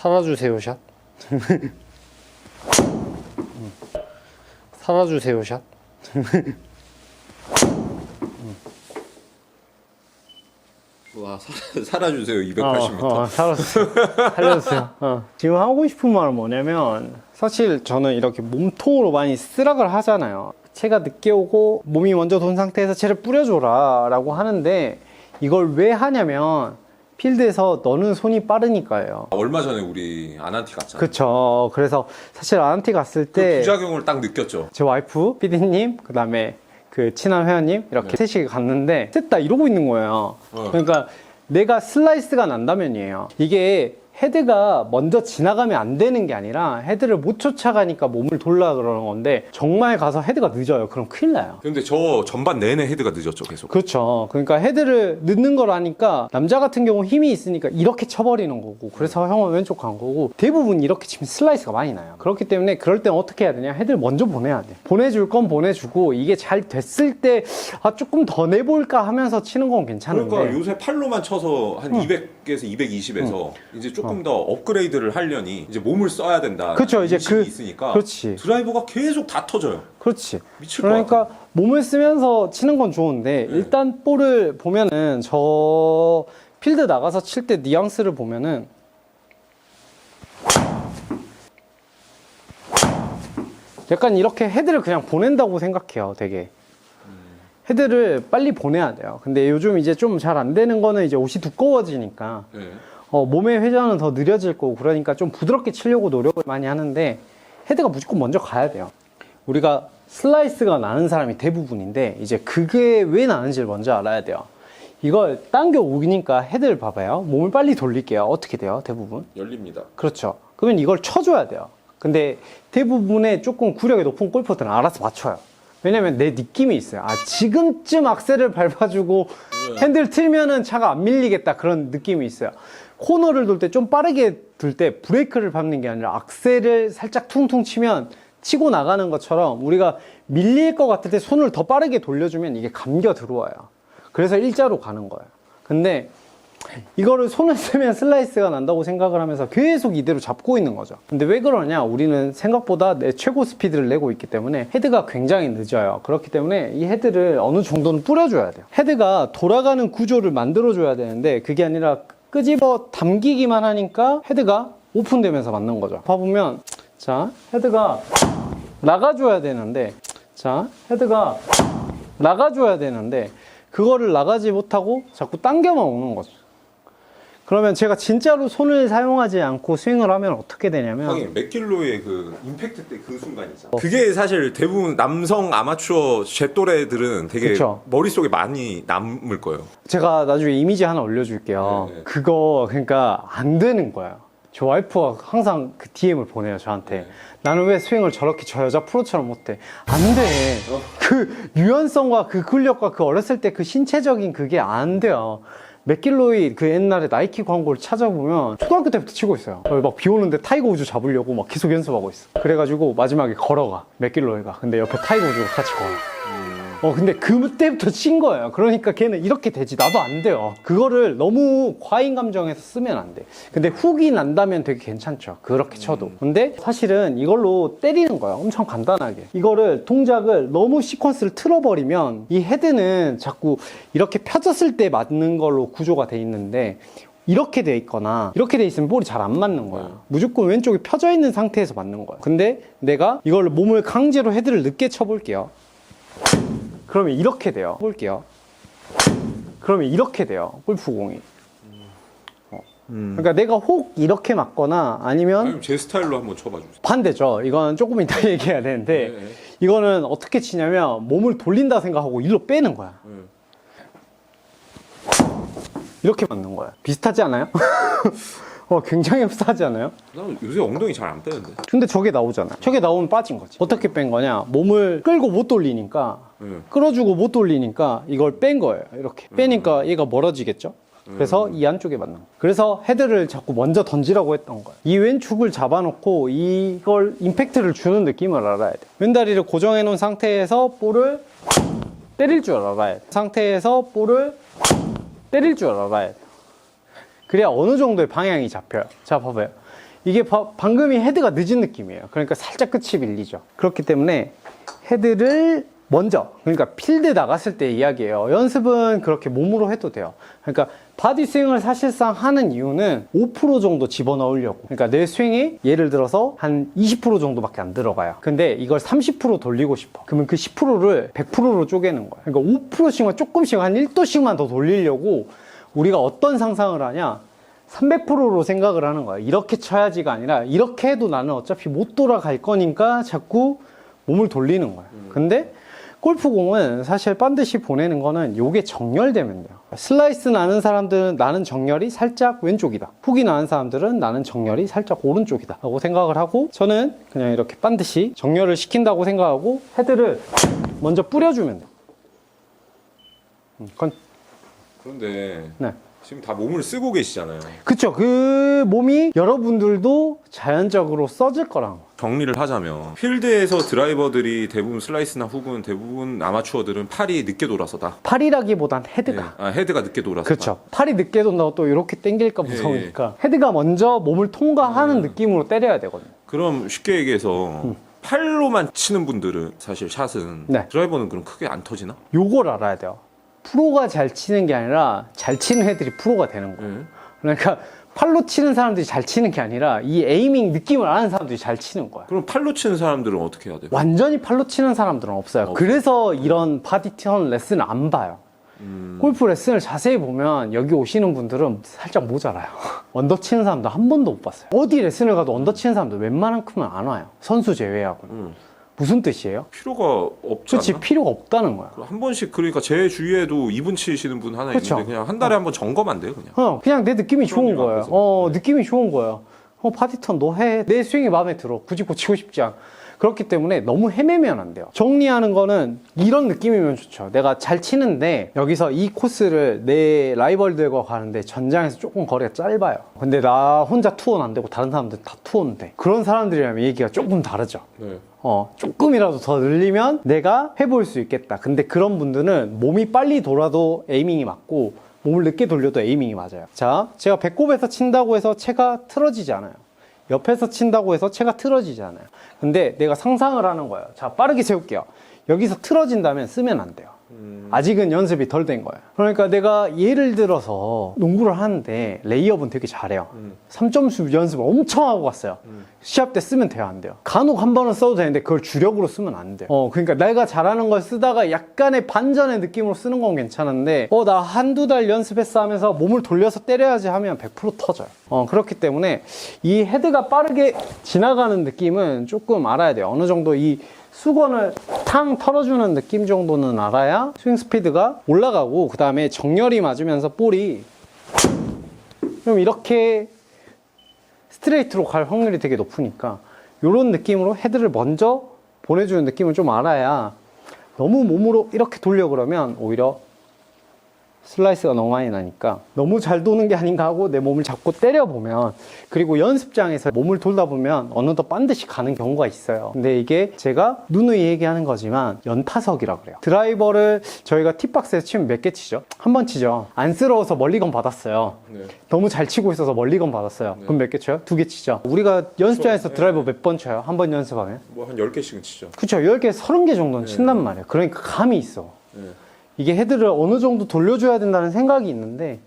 살아주세요 샷. 살아주세요 샷. 와, 살아주세요 280m. 살려주세요. 지금 하고 싶은 말은 뭐냐면, 사실 저는 이렇게 몸통으로 많이 쓰락을 하잖아요. 채가 늦게 오고 몸이 먼저 돈 상태에서 채를 뿌려줘라 라고 하는데, 이걸 왜 하냐면 필드에서 너는 손이 빠르니까요. 얼마 전에 우리 아난티 갔잖아요. 그쵸. 그래서 사실 아난티 갔을 그 때 부작용을 딱 느꼈죠. 제 와이프, 피디님, 그 다음에 그 친한 회원님 이렇게 셋이 갔는데 셋 다 이러고 있는 거예요. 그러니까 내가 슬라이스가 난다면이에요. 이게 헤드가 먼저 지나가면 안 되는 게 아니라 헤드를 못 쫓아가니까 몸을 돌라 그러는 건데, 정말 가서 헤드가 늦어요. 그럼 큰일 나요. 근데 저 전반 내내 헤드가 늦었죠, 계속. 그렇죠. 그러니까 헤드를 늦는 걸 하니까 남자 같은 경우 힘이 있으니까 이렇게 쳐버리는 거고, 그래서 형은 왼쪽 간 거고, 대부분 이렇게 치면 슬라이스가 많이 나요. 그렇기 때문에 그럴 땐 어떻게 해야 되냐, 헤드를 먼저 보내야 돼. 보내줄 건 보내주고, 이게 잘 됐을 때 조금 더 내볼까 하면서 치는 건 괜찮은데, 그러니까 요새 팔로만 쳐서 한 200에서 220에서 이제 조금 더 업그레이드를 하려니 이제 몸을 써야 된다. 그쵸, 이제 인식이 있으니까. 그렇지. 드라이버가 계속 다 터져요. 그렇지. 미칠 것 그러니까 같아. 몸을 쓰면서 치는 건 좋은데, 일단 볼을 보면은, 저 필드 나가서 칠 때 뉘앙스를 보면은 약간 이렇게 헤드를 그냥 보낸다고 생각해요. 되게 헤드를 빨리 보내야 돼요. 근데 요즘 이제 좀 잘 안 되는 거는 이제 옷이 두꺼워지니까 몸의 회전은 더 느려질 거고, 그러니까 좀 부드럽게 치려고 노력을 많이 하는데, 헤드가 무조건 먼저 가야 돼요. 우리가 슬라이스가 나는 사람이 대부분인데, 이제 그게 왜 나는지를 먼저 알아야 돼요. 이걸 당겨 오니까 헤드를 봐봐요. 몸을 빨리 돌릴게요. 어떻게 돼요? 대부분 열립니다. 그렇죠. 그러면 이걸 쳐줘야 돼요. 근데 대부분의 조금 구력이 높은 골퍼들은 알아서 맞춰요. 왜냐면 내 느낌이 있어요. 지금쯤 악셀을 밟아주고 핸들 틀면은 차가 안 밀리겠다, 그런 느낌이 있어요. 코너를 돌 때 좀 빠르게 돌 때 브레이크를 밟는 게 아니라 악셀을 살짝 퉁퉁 치면, 치고 나가는 것처럼 우리가 밀릴 것 같을 때 손을 더 빠르게 돌려주면 이게 감겨 들어와요. 그래서 일자로 가는 거예요. 근데 이거를 손을 쓰면 슬라이스가 난다고 생각을 하면서 계속 이대로 잡고 있는 거죠. 근데 왜 그러냐, 우리는 생각보다 내 최고 스피드를 내고 있기 때문에 헤드가 굉장히 늦어요. 그렇기 때문에 이 헤드를 어느 정도는 뿌려줘야 돼요. 헤드가 돌아가는 구조를 만들어줘야 되는데, 그게 아니라 끄집어 당기기만 하니까 헤드가 오픈되면서 맞는 거죠. 봐보면, 자, 헤드가 나가줘야 되는데, 그거를 나가지 못하고 자꾸 당겨만 오는 거죠. 그러면 제가 진짜로 손을 사용하지 않고 스윙을 하면 어떻게 되냐면, 하긴 맥길로의 그 임팩트 때 그 순간 있잖아. 그게 사실 대부분 남성 아마추어 제 또래들은 되게 그쵸. 머릿속에 많이 남을 거예요. 제가 나중에 이미지 하나 올려줄게요. 네. 그거 그러니까 안 되는 거예요. 저 와이프가 항상 그 DM을 보내요, 저한테. 나는 왜 스윙을 저렇게 저 여자 프로처럼 못해? 안 돼. 그 유연성과 그 근력과 그 어렸을 때 그 신체적인 그게 안 돼요. 맥길로이 그 옛날에 나이키 광고를 찾아보면 초등학교 때부터 치고 있어요. 막 비 오는데 타이거 우즈 잡으려고 막 계속 연습하고 있어. 그래가지고 마지막에 걸어가, 맥길로이가. 근데 옆에 타이거 우즈가 같이 걸어. 근데 그때부터 친 거예요. 그러니까 걔는 이렇게 되지, 나도 안 돼요. 그거를 너무 과잉 감정에서 쓰면 안 돼. 근데 훅이 난다면 되게 괜찮죠, 그렇게 쳐도. 근데 사실은 이걸로 때리는 거예요. 엄청 간단하게. 이거를 동작을 너무 시퀀스를 틀어버리면 이 헤드는 자꾸 이렇게 펴졌을 때 맞는 걸로 구조가 돼 있는데, 이렇게 돼 있거나 이렇게 돼 있으면 볼이 잘 안 맞는 거예요. 무조건 왼쪽이 펴져 있는 상태에서 맞는 거예요. 근데 내가 이걸로 몸을 강제로 헤드를 늦게 쳐볼게요. 그러면 이렇게 돼요. 볼게요. 그러면 이렇게 돼요, 골프공이. 그러니까 내가 혹 이렇게 맞거나 아니면 제 스타일로 한번 쳐봐주세요. 반대죠. 이건 조금 이따 얘기해야 되는데, 이거는 어떻게 치냐면 몸을 돌린다 생각하고 일로 빼는 거야. 이렇게 맞는 거야. 비슷하지 않아요? 굉장히 비슷하지 않아요? 난 요새 엉덩이 잘 안 빼는데. 근데 저게 나오잖아. 저게 나오면 빠진 거지. 어떻게 뺀 거냐, 몸을 끌고 못 돌리니까, 끌어주고 못 돌리니까 이걸 뺀 거예요. 이렇게 빼니까 얘가 멀어지겠죠. 그래서 이 안쪽에 맞는 거예요. 그래서 헤드를 자꾸 먼저 던지라고 했던 거예요. 이 왼축을 잡아놓고 이걸 임팩트를 주는 느낌을 알아야 돼. 왼다리를 고정해 놓은 상태에서 볼을 때릴 줄 알아야 돼. 상태에서 볼을 때릴 줄 알아야 돼. 그래야 어느 정도의 방향이 잡혀요. 자, 봐봐요. 이게 방금이 헤드가 늦은 느낌이에요. 그러니까 살짝 끝이 밀리죠. 그렇기 때문에 헤드를 먼저, 그러니까 필드 나갔을 때 이야기예요. 연습은 그렇게 몸으로 해도 돼요. 그러니까 바디 스윙을 사실상 하는 이유는 5% 정도 집어넣으려고. 그러니까 내 스윙이 예를 들어서 한 20% 정도밖에 안 들어가요. 근데 이걸 30% 돌리고 싶어. 그러면 그 10%를 100%로 쪼개는 거예요. 그러니까 5%씩만 조금씩 한 1도씩만 더 돌리려고 우리가 어떤 상상을 하냐? 300%로 생각을 하는 거야. 이렇게 쳐야지가 아니라 이렇게 해도 나는 어차피 못 돌아갈 거니까 자꾸 몸을 돌리는 거야. 근데 골프공은 사실 반드시 보내는 거는 요게 정렬되면 돼요. 슬라이스 나는 사람들은 나는 정렬이 살짝 왼쪽이다. 훅이 나는 사람들은 나는 정렬이 살짝 오른쪽이다 라고 생각을 하고, 저는 그냥 이렇게 반드시 정렬을 시킨다고 생각하고 헤드를 먼저 뿌려주면 돼요. 그런데 네. 지금 다 몸을 쓰고 계시잖아요. 그쵸. 그 몸이 여러분들도 자연적으로 써질 거라는 거. 정리를 하자면 필드에서 드라이버들이 대부분 슬라이스나 훅은 대부분 아마추어들은 팔이 늦게 돌아서다. 팔이라기보단 헤드가. 네. 헤드가 늦게 돌아서다. 그렇죠. 팔이 늦게 돈다고 또 이렇게 당길까 무서우니까 헤드가 먼저 몸을 통과하는 느낌으로 때려야 되거든요. 그럼 쉽게 얘기해서 팔로만 치는 분들은 사실 샷은 네. 드라이버는 그럼 크게 안 터지나? 요걸 알아야 돼요. 프로가 잘 치는 게 아니라 잘 치는 애들이 프로가 되는 거예요. 그러니까 팔로 치는 사람들이 잘 치는 게 아니라 이 에이밍 느낌을 아는 사람들이 잘 치는 거야. 그럼 팔로 치는 사람들은 어떻게 해야 돼요? 완전히 팔로 치는 사람들은 없어요. 그래서 이런 바디 턴 레슨을 안 봐요. 골프 레슨을 자세히 보면 여기 오시는 분들은 살짝 모자라요. 언더 치는 사람도 한 번도 못 봤어요. 어디 레슨을 가도 언더 치는 사람도 웬만한큼은 안 와요. 선수 제외하고는. 무슨 뜻이에요? 필요가 없지 그렇지, 않나? 필요가 없다는 거야. 한 번씩, 그러니까 제 주위에도 2분 치시는 분 하나 그쵸. 있는데 그냥 한 달에 한 번 점검만 돼요, 그냥. 그냥 내 느낌이 좋은 일 거예요. 앞에서. 느낌이 좋은 거예요. 바디턴 너 해. 내 스윙이 마음에 들어. 굳이 고치고 싶지 않아. 그렇기 때문에 너무 헤매면 안 돼요. 정리하는 거는 이런 느낌이면 좋죠. 내가 잘 치는데 여기서 이 코스를 내 라이벌들과 가는데 전장에서 조금 거리가 짧아요. 근데 나 혼자 투어는 안 되고 다른 사람들 다 투어는 돼. 그런 사람들이라면 얘기가 조금 다르죠. 네. 조금이라도 더 늘리면 내가 해볼 수 있겠다. 근데 그런 분들은 몸이 빨리 돌아도 에이밍이 맞고 몸을 늦게 돌려도 에이밍이 맞아요. 자, 제가 배꼽에서 친다고 해서 채가 틀어지지 않아요. 옆에서 친다고 해서 채가 틀어지지 않아요. 근데 내가 상상을 하는 거예요. 자, 빠르게 세울게요. 여기서 틀어진다면 쓰면 안 돼요. 아직은 연습이 덜 된 거예요. 그러니까 내가 예를 들어서 농구를 하는데 레이업은 되게 잘해요. 3점 연습을 엄청 하고 갔어요. 시합 때 쓰면 돼요, 안 돼요? 간혹 한 번은 써도 되는데 그걸 주력으로 쓰면 안 돼요. 그러니까 내가 잘하는 걸 쓰다가 약간의 반전의 느낌으로 쓰는 건 괜찮은데 나 한두 달 연습했어 하면서 몸을 돌려서 때려야지 하면 100% 터져요. 그렇기 때문에 이 헤드가 빠르게 지나가는 느낌은 조금 알아야 돼요. 어느 정도 이 수건을 탕 털어주는 느낌 정도는 알아야 스윙 스피드가 올라가고, 그 다음에 정렬이 맞으면서 볼이 좀 이렇게 스트레이트로 갈 확률이 되게 높으니까 이런 느낌으로 헤드를 먼저 보내주는 느낌을 좀 알아야, 너무 몸으로 이렇게 돌려 그러면 오히려 슬라이스가 너무 많이 나니까 너무 잘 도는 게 아닌가 하고 내 몸을 잡고 때려보면, 그리고 연습장에서 몸을 돌다 보면 어느덧 반드시 가는 경우가 있어요. 근데 이게 제가 누누이 얘기하는 거지만 연타석이라고 그래요. 드라이버를 저희가 팁박스에서 치면 몇 개 치죠? 한 번 치죠. 안쓰러워서 멀리건 받았어요. 네. 너무 잘 치고 있어서 멀리건 받았어요. 그럼 몇 개 쳐요? 2개 치죠. 우리가 연습장에서 드라이버 몇 번 쳐요? 한 번 연습하면? 뭐 한 10개씩은 치죠. 그쵸, 10개, 30개 정도는 친단 말이에요. 그러니까 감이 있어. 네. 이게 헤드를 어느 정도 돌려줘야 된다는 생각이 있는데,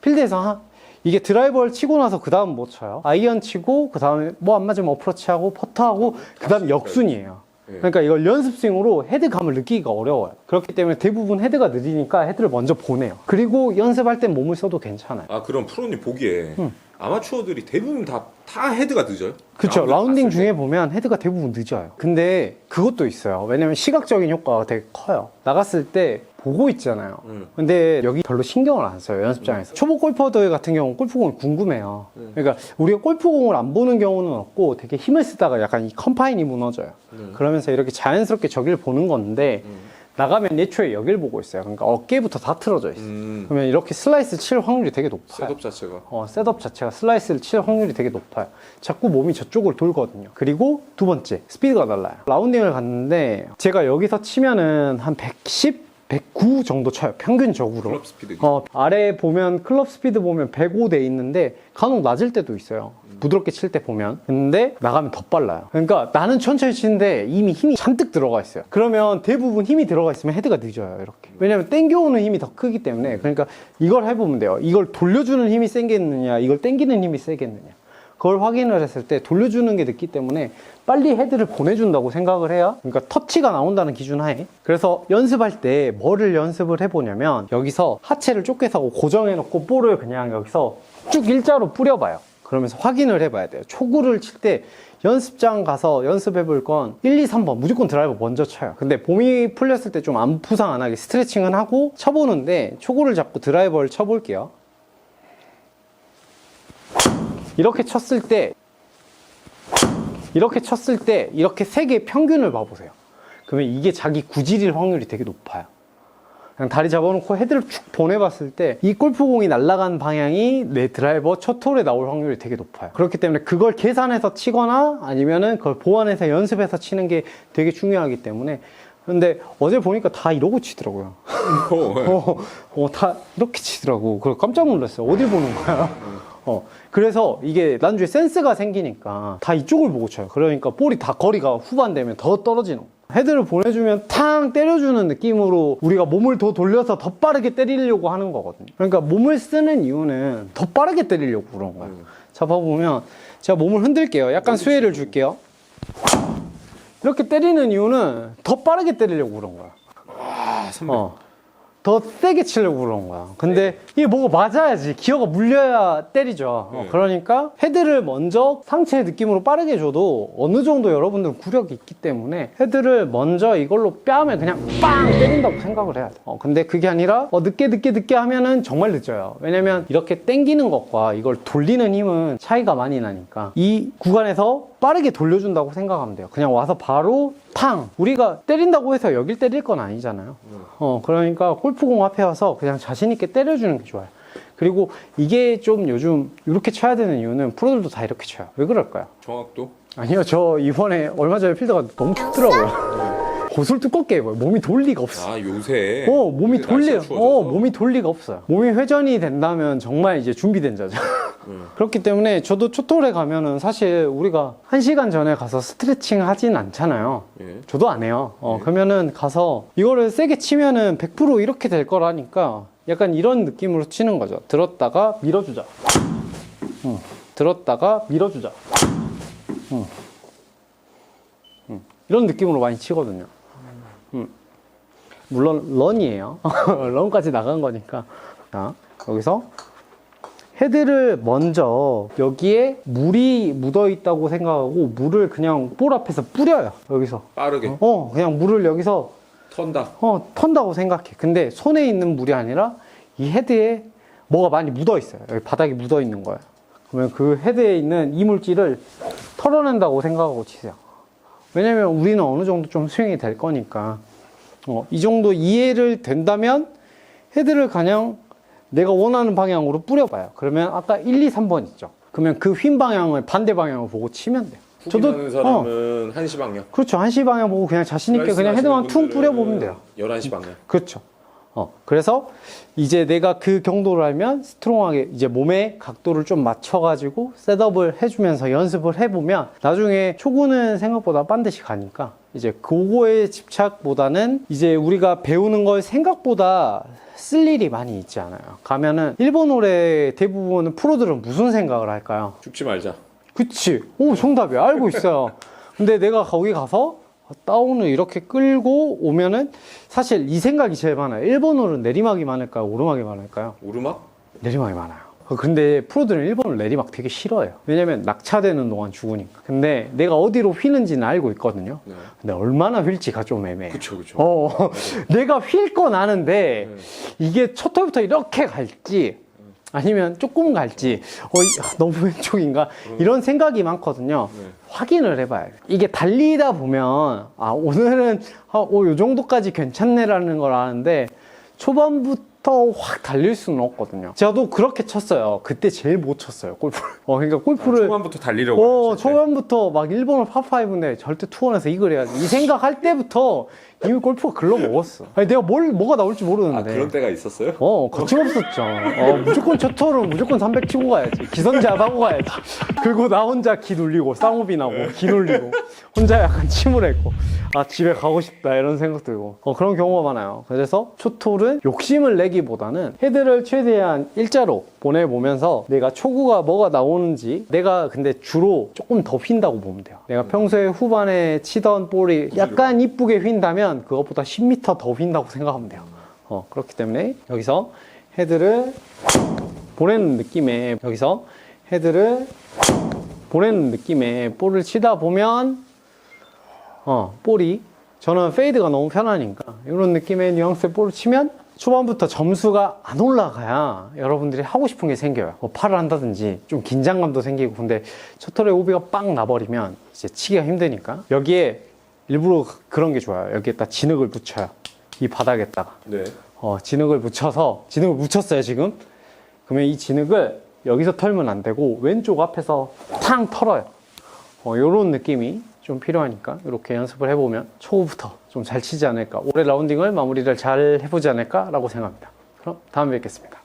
필드에서 이게 드라이버를 치고 나서 그 다음 못 쳐요. 아이언 치고 그 다음에 뭐 안 맞으면 어프로치하고 퍼터하고 그 다음 역순이에요. 그러니까 이걸 연습 스윙으로 헤드감을 느끼기가 어려워요. 그렇기 때문에 대부분 헤드가 느리니까 헤드를 먼저 보내요. 그리고 연습할 땐 몸을 써도 괜찮아요. 그럼 프로님 보기에 아마추어들이 대부분 다 헤드가 늦어요? 그쵸. 라운딩 봤을 때. 중에 보면 헤드가 대부분 늦어요. 근데 그것도 있어요. 왜냐면 시각적인 효과가 되게 커요. 나갔을 때 보고 있잖아요. 근데 여기 별로 신경을 안 써요, 연습장에서. 초보 골퍼들 같은 경우는 골프공이 궁금해요. 그러니까 우리가 골프공을 안 보는 경우는 없고 되게 힘을 쓰다가 약간 이 컴파인이 무너져요. 그러면서 이렇게 자연스럽게 저기를 보는 건데, 나가면 예초에 여길 보고 있어요. 그러니까 어깨부터 다 틀어져 있어요. 그러면 이렇게 슬라이스 칠 확률이 되게 높아요. 셋업 자체가. 셋업 자체가 슬라이스를 칠 확률이 되게 높아요. 자꾸 몸이 저쪽을 돌거든요. 그리고 두 번째, 스피드가 달라요. 라운딩을 갔는데 제가 여기서 치면은 한 110, 109 정도 쳐요, 평균적으로. 클럽 스피드. 아래 보면 클럽 스피드 보면 105 돼 있는데 간혹 낮을 때도 있어요. 부드럽게 칠 때 보면. 근데 나가면 더 빨라요. 그러니까 나는 천천히 치는데 이미 힘이 잔뜩 들어가 있어요. 그러면 대부분 힘이 들어가 있으면 헤드가 늦어요. 이렇게. 왜냐면 땡겨오는 힘이 더 크기 때문에. 그러니까 이걸 해보면 돼요. 이걸 돌려주는 힘이 세겠느냐, 이걸 땡기는 힘이 세겠느냐. 그걸 확인을 했을 때 돌려주는 게 늦기 때문에 빨리 헤드를 보내준다고 생각을 해야, 그러니까 터치가 나온다는 기준 하에. 그래서 연습할 때 뭐를 연습을 해보냐면 여기서 하체를 좁게서 고정해놓고 볼을 그냥 여기서 쭉 일자로 뿌려봐요. 그러면서 확인을 해봐야 돼요. 초구를 칠 때 연습장 가서 연습해 볼 건 1, 2, 3번 무조건 드라이버 먼저 쳐요. 근데 봄이 풀렸을 때 좀 안 부상 안 하게 스트레칭은 하고 쳐보는데, 초구를 잡고 드라이버를 쳐볼게요. 이렇게 쳤을 때 이렇게 3개의 평균을 봐보세요. 그러면 이게 자기 구질일 확률이 되게 높아요. 그냥 다리 잡아놓고 헤드를 쭉 보내봤을 때 이 골프공이 날아간 방향이 내 드라이버 첫 홀에 나올 확률이 되게 높아요. 그렇기 때문에 그걸 계산해서 치거나 아니면은 그걸 보완해서 연습해서 치는 게 되게 중요하기 때문에. 근데 어제 보니까 다 이러고 치더라고요. 다 이렇게 치더라고. 그래서 깜짝 놀랐어요. 어딜 보는 거야? 그래서 이게 난주에 센스가 생기니까 다 이쪽을 보고 쳐요. 그러니까 볼이 다 거리가 후반 되면 더 떨어지는 거예요. 헤드를 보내주면 탕 때려주는 느낌으로 우리가 몸을 더 돌려서 더 빠르게 때리려고 하는 거거든요. 그러니까 몸을 쓰는 이유는 더 빠르게 때리려고 그런 거예요. 자, 봐보면 제가 몸을 흔들게요. 약간 수혜를 줄게요. 이렇게 때리는 이유는 더 빠르게 때리려고 그런 거야. 아, 선배. 더 세게 치려고 그런 거야. 근데 이게 뭐가 맞아야지, 기어가 물려야 때리죠. 그러니까 헤드를 먼저 상체의 느낌으로 빠르게 줘도 어느 정도 여러분들은 구력이 있기 때문에 헤드를 먼저 이걸로 뺨에 그냥 빵 때린다고 생각을 해야 돼. 근데 그게 아니라 늦게 하면은 정말 늦어요. 왜냐면 이렇게 당기는 것과 이걸 돌리는 힘은 차이가 많이 나니까 이 구간에서 빠르게 돌려준다고 생각하면 돼요. 그냥 와서 바로 탕! 우리가 때린다고 해서 여길 때릴 건 아니잖아요. 그러니까 골프공 앞에 와서 그냥 자신있게 때려주는 게 좋아요. 그리고 이게 좀 요즘 이렇게 쳐야 되는 이유는 프로들도 다 이렇게 쳐요. 왜 그럴까요? 정확도? 아니요, 저 이번에 얼마 전에 필드가 너무 춥더라고요. 고술 두껍게 입어요. 몸이 돌 리가 없어. 아, 요새. 몸이 돌 리, 날씨가 추워져서. 몸이 돌 리가 없어요. 몸이 회전이 된다면 정말 이제 준비된 자죠. 그렇기 때문에 저도 초톨에 가면은 사실 우리가 1시간 전에 가서 스트레칭 하진 않잖아요. 예. 저도 안 해요. 그러면은 가서 이거를 세게 치면은 100% 이렇게 될 거라니까 약간 이런 느낌으로 치는 거죠. 들었다가 밀어주자. 들었다가 밀어주자. 이런 느낌으로 많이 치거든요. 물론 런이에요. 런까지 나간 거니까. 자, 여기서 헤드를 먼저 여기에 물이 묻어 있다고 생각하고 물을 그냥 볼 앞에서 뿌려요. 여기서 빠르게. 그냥 물을 여기서 턴다. 턴다고 생각해. 근데 손에 있는 물이 아니라 이 헤드에 뭐가 많이 묻어 있어요. 여기 바닥에 묻어 있는 거예요. 그러면 그 헤드에 있는 이물질을 털어낸다고 생각하고 치세요. 왜냐면 우리는 어느 정도 좀 스윙이 될 거니까. 이 정도 이해를 된다면 헤드를 그냥 내가 원하는 방향으로 뿌려봐요. 그러면 아까 1, 2, 3번 있죠. 그러면 그 휜 방향을 반대 방향으로 보고 치면 돼요. 저도 사람은 1시 방향. 그렇죠. 1시 방향 보고 그냥 자신있게 그냥 헤드만 퉁 뿌려보면 돼요. 11시 방향. 그렇죠. 그래서 이제 내가 그 경도를 알면 스트롱하게 이제 몸의 각도를 좀 맞춰가지고 셋업을 해주면서 연습을 해보면 나중에 초구는 생각보다 반드시 가니까 이제 그거에 집착보다는 이제 우리가 배우는 걸 생각보다 쓸 일이 많이 있지 않아요. 가면은 일본 홀에 대부분 프로들은 무슨 생각을 할까요? 죽지 말자. 그치. 오, 정답이야. 알고 있어요. 근데 내가 거기 가서 다운을 이렇게 끌고 오면은 사실 이 생각이 제일 많아요. 1번홀은 내리막이 많을까요? 오르막이 많을까요? 오르막? 내리막이 많아요. 근데 프로들은 1번홀 내리막 되게 싫어해요. 왜냐면 낙차되는 동안 죽으니까. 근데 내가 어디로 휘는지는 알고 있거든요. 네. 근데 얼마나 휠지가 좀 애매해. 그쵸. 내가 휠 건 아는데 이게 첫 홀부터 이렇게 갈지 아니면 조금 갈지 너무 왼쪽인가 이런 생각이 많거든요. 확인을 해봐요. 이게 달리다 보면 오늘은 요 정도까지 괜찮네라는 걸 아는데 초반부터 처음부터 확 달릴 수는 없거든요. 저도 그렇게 쳤어요. 그때 제일 못 쳤어요, 골프를. 그러니까 골프를 초반부터 달리려고 하셨을 때. 초반부터 막 1번을 파5인데 절대 투원에서 이걸 해야지. 이 생각할 때부터 이미 골프가 글러먹었어. 아니, 내가 뭐가 나올지 모르는데. 그런 때가 있었어요? 거침없었죠. 무조건 첫 톨은 무조건 300 치고 가야지. 기선제압 하고 가야지. 그리고 나 혼자 기 눌리고, 쌍호비 나고, 기 눌리고, 혼자 약간 침울했고, 아, 집에 가고 싶다, 이런 생각 들고. 그런 경우가 많아요. 그래서 첫 톨은 욕심을 내기보다는 헤드를 최대한 일자로 보내보면서 내가 초구가 뭐가 나오는지, 내가 근데 주로 조금 더 휜다고 보면 돼요. 내가 평소에 후반에 치던 볼이 약간 이쁘게 휜다면 그것보다 10m 더 휜다고 생각하면 돼요. 그렇기 때문에 여기서 헤드를 보내는 느낌에 볼을 치다 보면 볼이, 저는 페이드가 너무 편하니까 이런 느낌의 뉘앙스의 볼을 치면 초반부터 점수가 안 올라가야 여러분들이 하고 싶은 게 생겨요. 팔을 한다든지 좀 긴장감도 생기고. 근데 첫 톨에 오비가 빵 나버리면 이제 치기가 힘드니까 여기에 일부러 그런 게 좋아요. 여기에다 진흙을 묻혀요. 이 바닥에다가. 네. 진흙을 묻혔어요, 지금. 그러면 이 진흙을 여기서 털면 안 되고 왼쪽 앞에서 탕 털어요. 요런 느낌이 좀 필요하니까 이렇게 연습을 해보면 초구부터 좀 잘 치지 않을까, 올해 라운딩을 마무리를 잘 해보지 않을까 라고 생각합니다. 그럼 다음에 뵙겠습니다.